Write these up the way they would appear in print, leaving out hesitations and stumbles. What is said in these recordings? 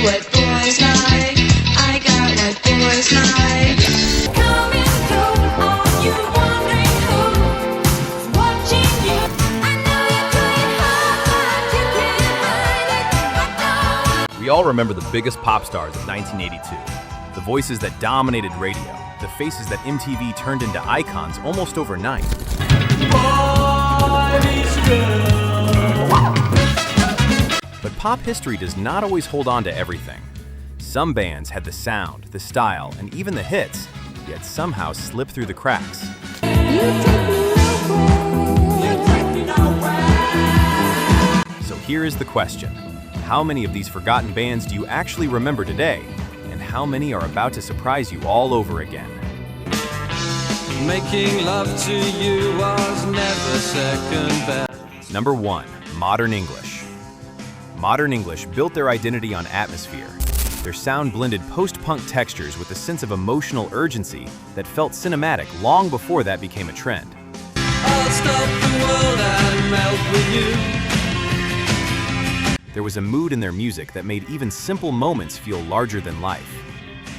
what boys like. I got what boys like. Coming through, all you wondering who's watching you. I know you're trying hard, you can't hide it. We all remember the biggest pop stars of 1982. The voices that dominated radio. The faces that MTV turned into icons almost overnight. But pop history does not always hold on to everything. Some bands had the sound, the style, and even the hits, yet somehow slipped through the cracks. So here is the question. How many of these forgotten bands do you actually remember today? And how many are about to surprise you all over again? Making love to you was never second best. Number 1. Modern English. Modern English built their identity on atmosphere. Their sound blended post-punk textures with a sense of emotional urgency that felt cinematic long before that became a trend. I'll stop the world and melt with you. There was a mood in their music that made even simple moments feel larger than life.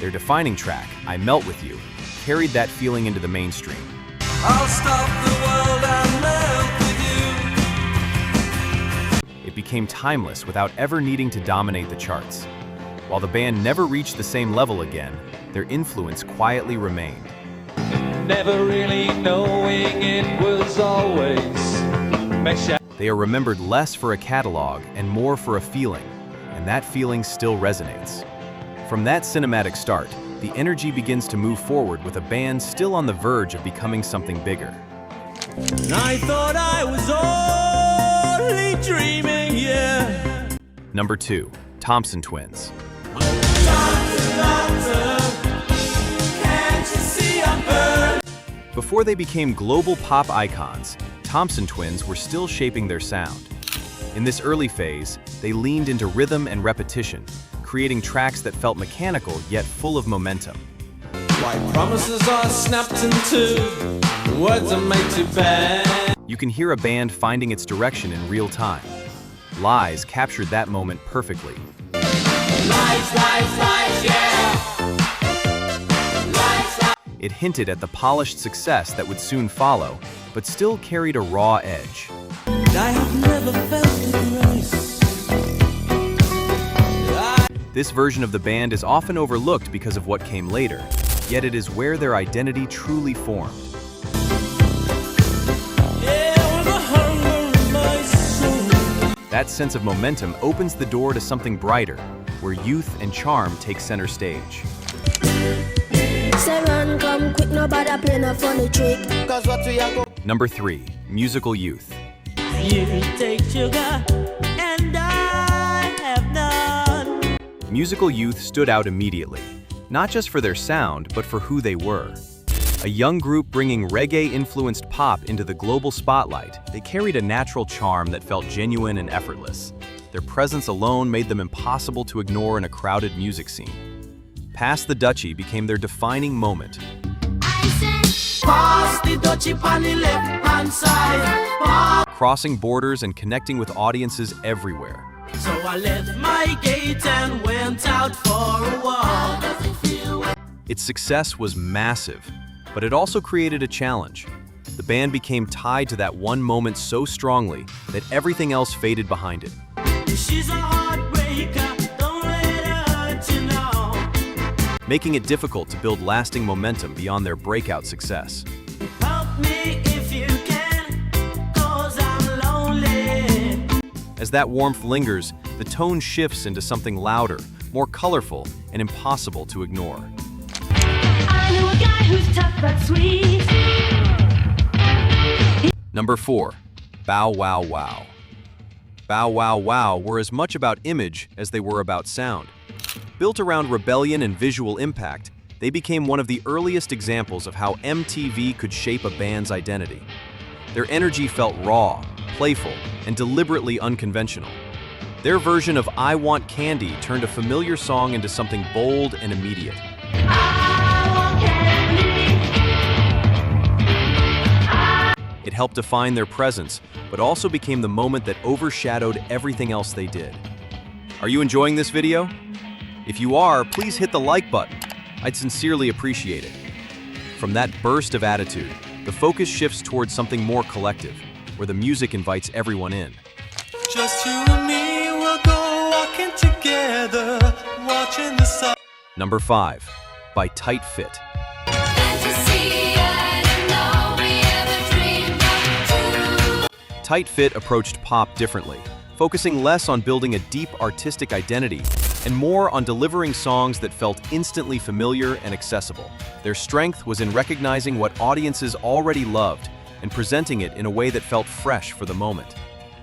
Their defining track, I Melt With You, carried that feeling into the mainstream. I'll stop the world and melt with you. It became timeless without ever needing to dominate the charts. While the band never reached the same level again, their influence quietly remained. Never really knowing it was always They are remembered less for a catalog and more for a feeling, and that feeling still resonates. From that cinematic start, the energy begins to move forward with a band still on the verge of becoming something bigger. I thought I was only dreaming, yeah. Number 2. Thompson Twins. Before they became global pop icons, Thompson Twins were still shaping their sound. In this early phase, they leaned into rhythm and repetition, creating tracks that felt mechanical yet full of momentum. White promises are snapped in two, words are made to bend. You can hear a band finding its direction in real time. Lies captured that moment perfectly. Lies, lies, lies, yeah. Lies, lies. It hinted at the polished success that would soon follow, but still carried a raw edge. I have never felt the grace. This version of the band is often overlooked because of what came later, yet it is where their identity truly formed. That sense of momentum opens the door to something brighter, where youth and charm take center stage. Number 3. Musical youth. You take sugar and I have none. Musical youth stood out immediately, not just for their sound, but for who they were. A young group bringing reggae-influenced pop into the global spotlight, they carried a natural charm that felt genuine and effortless. Their presence alone made them impossible to ignore in a crowded music scene. Pass the Dutchie became their defining moment. Pass the Dutchie on the left-hand side. Crossing borders and connecting with audiences everywhere. So I left my gate and went out for a walk. Its success was massive, but it also created a challenge. The band became tied to that one moment so strongly that everything else faded behind it. She's a heartbreaker, don't let her hurt you now. Making it difficult to build lasting momentum beyond their breakout success. Help me if you can, 'cause I'm lonely. As that warmth lingers, the tone shifts into something louder, more colorful, and impossible to ignore. I know a guy who's tough but sweet. Number 4. Bow Wow Wow. Bow Wow Wow were as much about image as they were about sound. Built around rebellion and visual impact, they became one of the earliest examples of how MTV could shape a band's identity. Their energy felt raw, playful, and deliberately unconventional. Their version of I Want Candy turned a familiar song into something bold and immediate. It helped define their presence, but also became the moment that overshadowed everything else they did. Are you enjoying this video? If you are, please hit the like button. I'd sincerely appreciate it. From that burst of attitude, the focus shifts towards something more collective, where the music invites everyone in. Just you and me, we'll go walking together, watching the sun. Number 5, by Tight Fit. Tight Fit approached pop differently, focusing less on building a deep artistic identity and more on delivering songs that felt instantly familiar and accessible. Their strength was in recognizing what audiences already loved and presenting it in a way that felt fresh for the moment.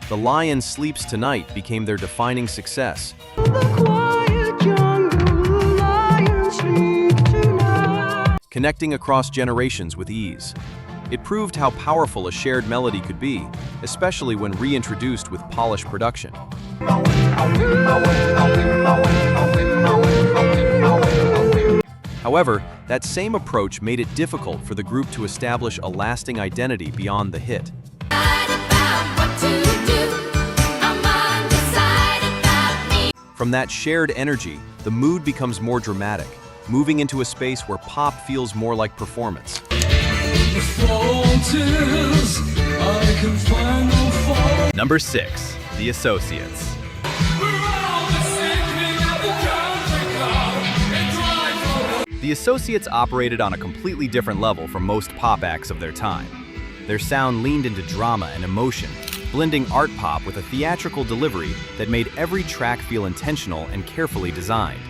The Lion Sleeps Tonight became their defining success, connecting across generations with ease. It proved how powerful a shared melody could be, especially when reintroduced with polished production. However, that same approach made it difficult for the group to establish a lasting identity beyond the hit. From that shared energy, the mood becomes more dramatic, moving into a space where pop feels more like performance. Number 6, The Associates. The Associates operated on a completely different level from most pop acts of their time. Their sound leaned into drama and emotion, blending art pop with a theatrical delivery that made every track feel intentional and carefully designed.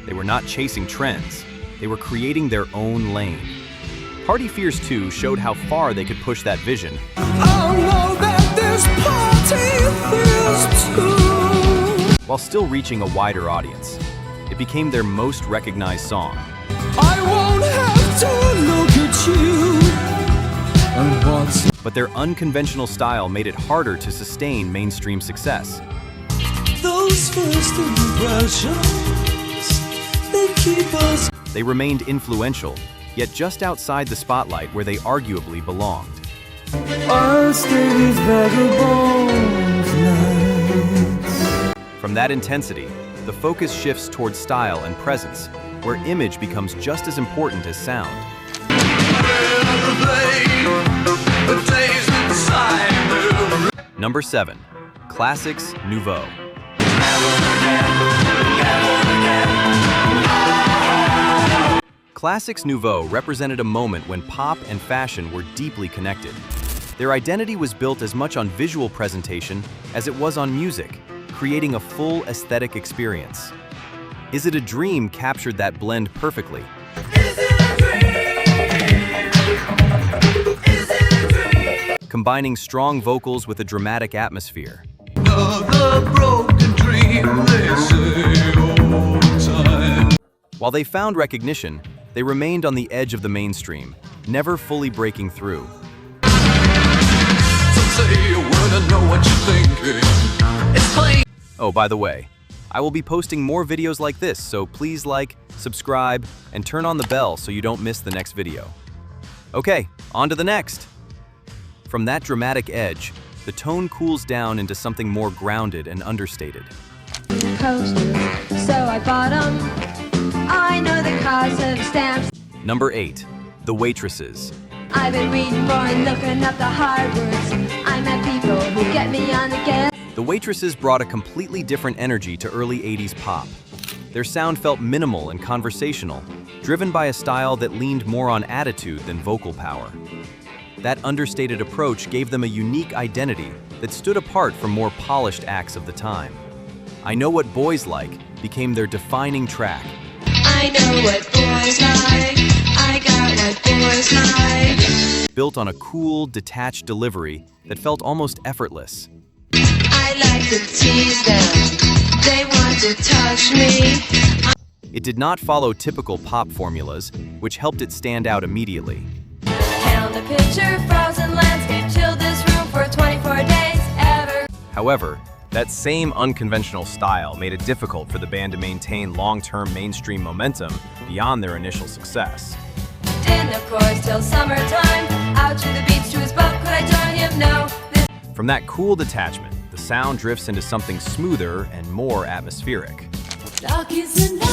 They were not chasing trends, they were creating their own lane. Party Fears 2 showed how far they could push that vision, while still reaching a wider audience. It became their most recognized song. I won't have to look at you. But their unconventional style made it harder to sustain mainstream success. Those first impressions, they keep us. They remained influential, yet just outside the spotlight where they arguably belonged. I'll stay these vagabond nights. From that intensity, the focus shifts towards style and presence, where image becomes just as important as sound. Number 7, Classix, Nouveaux. Classix Nouveaux represented a moment when pop and fashion were deeply connected. Their identity was built as much on visual presentation as it was on music, creating a full aesthetic experience. Is It a Dream captured that blend perfectly. Combining strong vocals with a dramatic atmosphere. While they found recognition, they remained on the edge of the mainstream, never fully breaking through. Oh, by the way, I will be posting more videos like this, so please like, subscribe, and turn on the bell so you don't miss the next video. Okay, on to the next. From that dramatic edge, the tone cools down into something more grounded and understated. Coasters, so I bought 'em. I know the cost of stamps. Number 8, The Waitresses. I've been reading more and looking up the hard words. I met people who get me on the get. The Waitresses brought a completely different energy to early 80s pop. Their sound felt minimal and conversational, driven by a style that leaned more on attitude than vocal power. That understated approach gave them a unique identity that stood apart from more polished acts of the time. I Know What Boys Like became their defining track. I know what boys like. I got what boys like. Built on a cool, detached delivery that felt almost effortless. I like to tease them. They want to touch me. It did not follow typical pop formulas, which helped it stand out immediately. Count a picture, frozen landscape, chill this room for 24 days ever. However, that same unconventional style made it difficult for the band to maintain long-term mainstream momentum beyond their initial success. Didn't of course till summertime. Out to the beach to his boat, could I join him? No. From that cool detachment, the sound drifts into something smoother and more atmospheric. Dark is the night.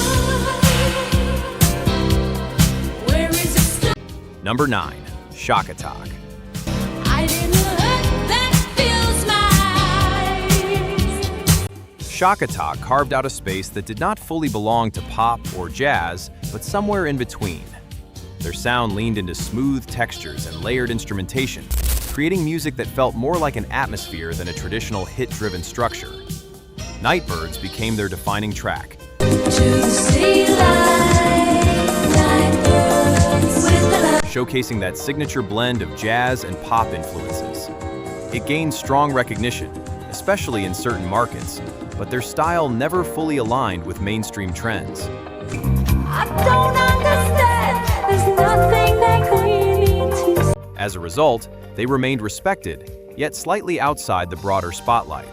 Where is it still? Number 9. Shakatak. I didn't hurt that fills my eyes. Shakatak carved out a space that did not fully belong to pop or jazz, but somewhere in between. Their sound leaned into smooth textures and layered instrumentation, creating music that felt more like an atmosphere than a traditional hit-driven structure. Nightbirds became their defining track, To the sea light, nightbirds with the light. showcasing that signature blend of jazz and pop influences. It gained strong recognition, especially in certain markets, but their style never fully aligned with mainstream trends. I don't understand. There's nothing that we need to. As a result, they remained respected, yet slightly outside the broader spotlight.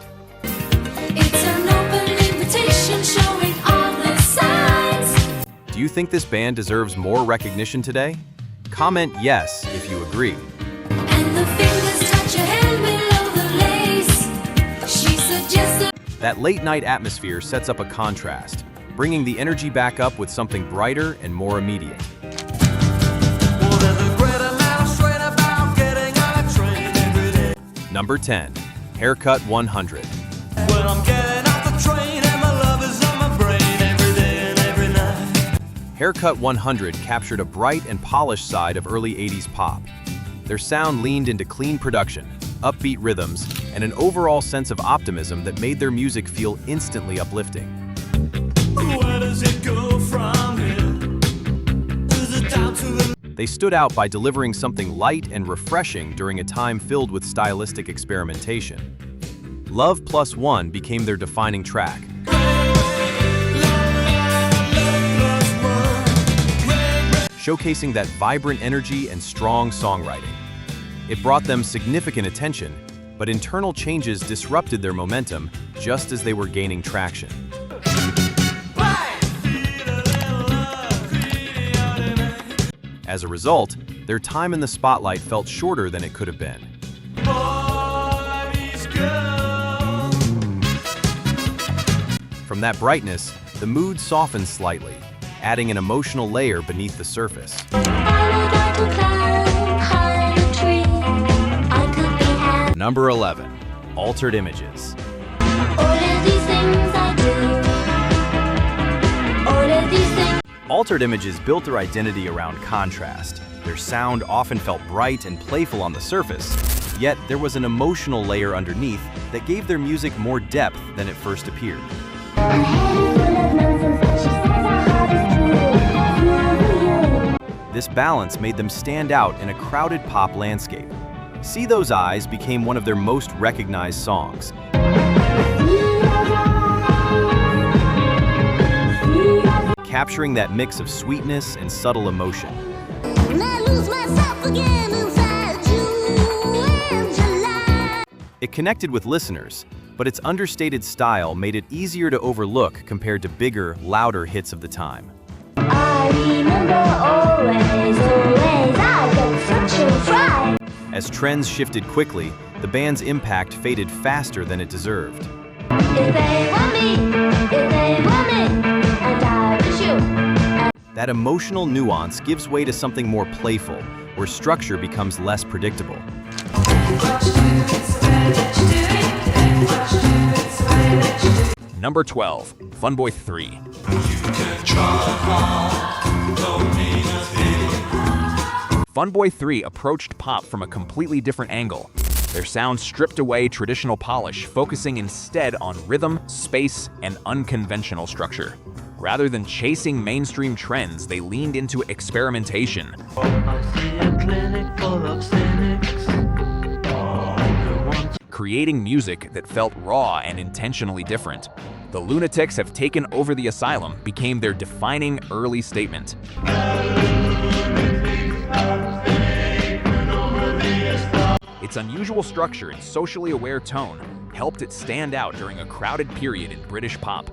It's an open invitation showing all the signs. Do you think this band deserves more recognition today? Comment yes if you agree. And the fingers touch your hand below the lace. She suggested. That late-night atmosphere sets up a contrast, bringing the energy back up with something brighter and more immediate. Number 10. Haircut 100. When I'm getting off the train and my love is on my brain every day and every night. Haircut 100 captured a bright and polished side of early 80s pop. Their sound leaned into clean production, upbeat rhythms, and an overall sense of optimism that made their music feel instantly uplifting. Where does it go from here? To the down to the They stood out by delivering something light and refreshing during a time filled with stylistic experimentation. Love Plus One became their defining track, showcasing that vibrant energy and strong songwriting. It brought them significant attention, but internal changes disrupted their momentum just as they were gaining traction. As a result, their time in the spotlight felt shorter than it could have been. boys go. From that brightness, the mood softened slightly, adding an emotional layer beneath the surface. Number 11. Altered Images. Altered Images built their identity around contrast. Their sound often felt bright and playful on the surface, yet there was an emotional layer underneath that gave their music more depth than it first appeared. This balance made them stand out in a crowded pop landscape. See Those Eyes became one of their most recognized songs, capturing that mix of sweetness and subtle emotion. It connected with listeners, but its understated style made it easier to overlook compared to bigger, louder hits of the time. I remember always, I got such a fright. As trends shifted quickly, the band's impact faded faster than it deserved. If they want me, and I will shoot. That emotional nuance gives way to something more playful, where structure becomes less predictable. Number 12. Funboy 3. Funboy 3 approached pop from a completely different angle. Their sound stripped away traditional polish, focusing instead on rhythm, space, and unconventional structure. Rather than chasing mainstream trends, they leaned into experimentation. Creating music that felt raw and intentionally different. The Lunatics have taken over the Asylum, became their defining early statement. Its unusual structure and socially aware tone helped it stand out during a crowded period in British pop.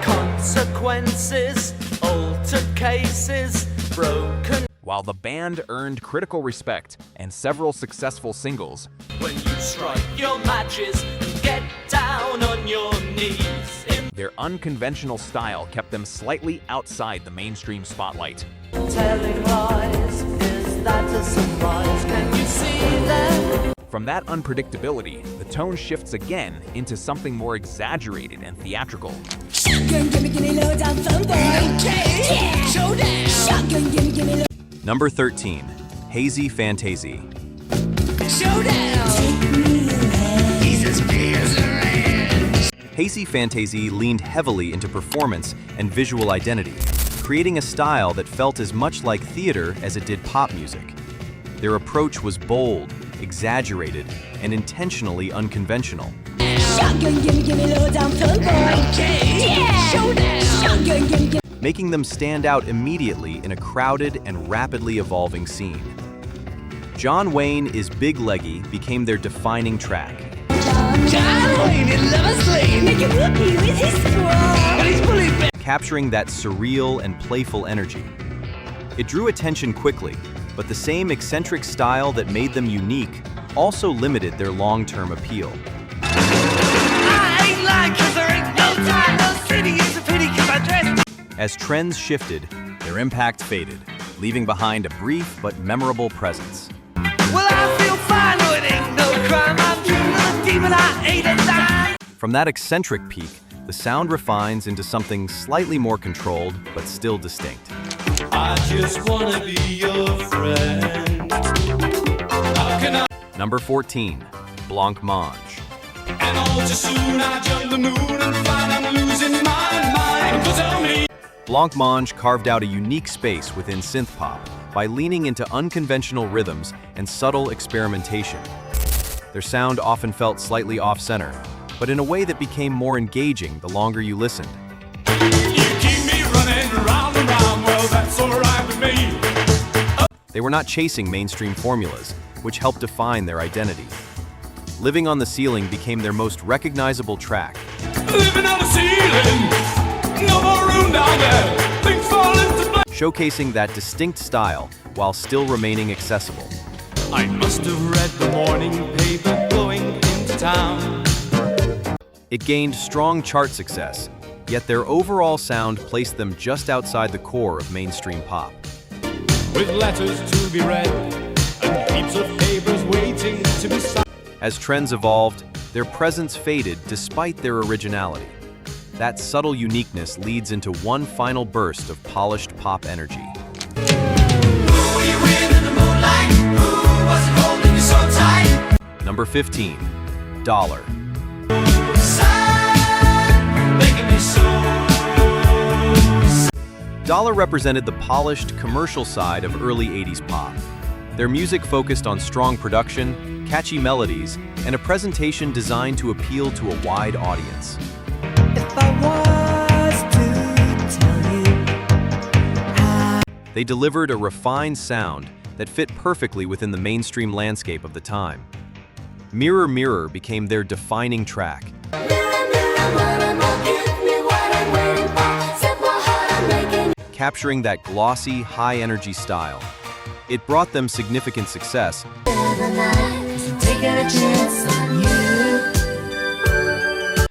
Consequences, altered cases, broken. While the band earned critical respect and several successful singles, When you strike your matches, get down on your knees. Their unconventional style kept them slightly outside the mainstream spotlight. Telling lies, is that a surprise? Can you see that? From that unpredictability, the tone shifts again into something more exaggerated and theatrical. Shotgun, gimme low down phone boy. Yeah. Showdown. Shotgun, gimme low. Number 13. Haysi Fantayzee. Showdown. Haysi Fantayzee leaned heavily into performance and visual identity, creating a style that felt as much like theater as it did pop music. Their approach was bold, exaggerated, and intentionally unconventional. Shotgun, gimme low down phone boy. Yeah. Showdown. Shotgun, gimme. Making them stand out immediately in a crowded and rapidly evolving scene. John Wayne is Big Leggy became their defining track. John Wayne in Lover's Lane. Make it whoopee with his squad. But he's fully back. Capturing that surreal and playful energy. It drew attention quickly, but the same eccentric style that made them unique also limited their long-term appeal. I ain't lying 'cause there ain't no time. No city is a pity 'cause I dressed. As trends shifted, their impact faded, leaving behind a brief but memorable presence. Well, I feel fine. No, it ain't no crime. I'm dreaming of a demon. I ain't a dime. From that eccentric peak, the sound refines into something slightly more controlled but still distinct. I just wanna be your friend. How can I? Number 14. Blancmange. And all too soon I jump the moon and find I'm losing my mind. So tell me. Blancmange carved out a unique space within synthpop by leaning into unconventional rhythms and subtle experimentation. Their sound often felt slightly off-center, but in a way that became more engaging the longer you listened. You keep me running round and round, well that's alright with me. They were not chasing mainstream formulas, which helped define their identity. Living on the Ceiling became their most recognizable track. Living on the ceiling, no more room down there. Things fall into place. Showcasing that distinct style while still remaining accessible. I must have read the morning paper going into town. It gained strong chart success, yet their overall sound placed them just outside the core of mainstream pop. With letters to be read and heaps of papers waiting to be signed. As trends evolved, their presence faded despite their originality. That subtle uniqueness leads into one final burst of polished pop energy. Number 15. Dollar. Dollar represented the polished, commercial side of early 80s pop. Their music focused on strong production, catchy melodies, and a presentation designed to appeal to a wide audience. If I was to tell you. They delivered a refined sound that fit perfectly within the mainstream landscape of the time. Mirror Mirror became their defining track. Capturing that glossy, high-energy style. It brought them significant success,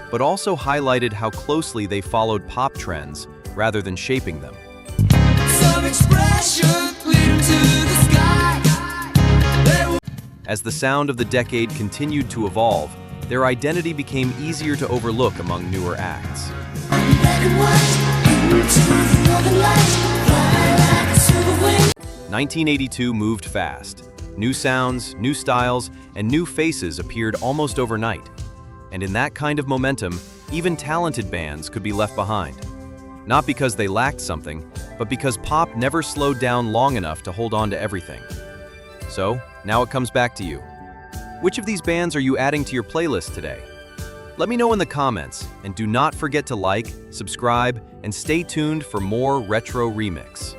but also highlighted how closely they followed pop trends rather than shaping them. Some expression clear to the sky. As the sound of the decade continued to evolve, their identity became easier to overlook among newer acts. 1982 moved fast. New sounds, new styles, and new faces appeared almost overnight. And in that kind of momentum, even talented bands could be left behind. Not because they lacked something, but because pop never slowed down long enough to hold on to everything. So, now it comes back to you. Which of these bands are you adding to your playlist today? Let me know in the comments, and do not forget to like, subscribe, and stay tuned for more Retro Remix.